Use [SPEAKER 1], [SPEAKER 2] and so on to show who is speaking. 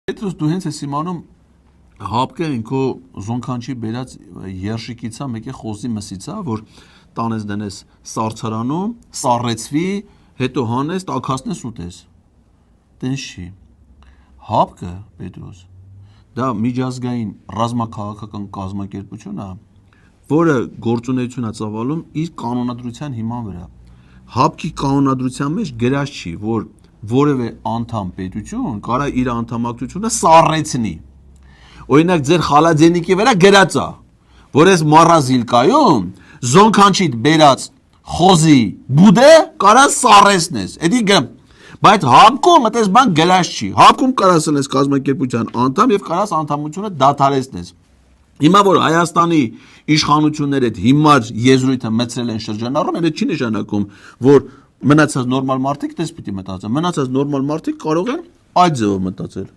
[SPEAKER 1] Պետրոս դու հենց ես իմանում հապկը ինքո զոնքանչի բերած երշիկիցա մեկի խոզի մսիցա, որ տանես դնես սարցարանում, սառեցվի, հետո հանես, տաքացնես ուտես։ Տենց չի։ Հապկը, Պետրոս, դա միջազգային ռազմաքաղաքական կազմակերպություն է, որը գործունեություն է ծավալում իր կանոնադրության հիման վրա։ Հապկի կանոնադրության մեջ գրած չի, որ որևէ անդամ պետություն կարա իր անդամակցությունը սառեցնի։ Օրինակ ձեր խալաձենիկի վրա գրած է, որ այս մառազիլկայում զոնքանչիդ բերած խոզի բուդը կարա սառեցնես։ Էդի գրեմ, բայց հապկում այդպես բան գրած չի։ Հապկում կարաս լինես կազմակերպության անդամ եւ կարաս անդամությունը դադարեցնես։ Հիմա որ Հայաստանի իշխանությունները այդ հիմար եզրույթը մտցրել են շրջանառում, դա չի նշանակում, որ մնացած նորմալ մարդիկ դες պիտի մտածեն։ Մնացած նորմալ մարդիկ կարող են այդ ձևով մտածել։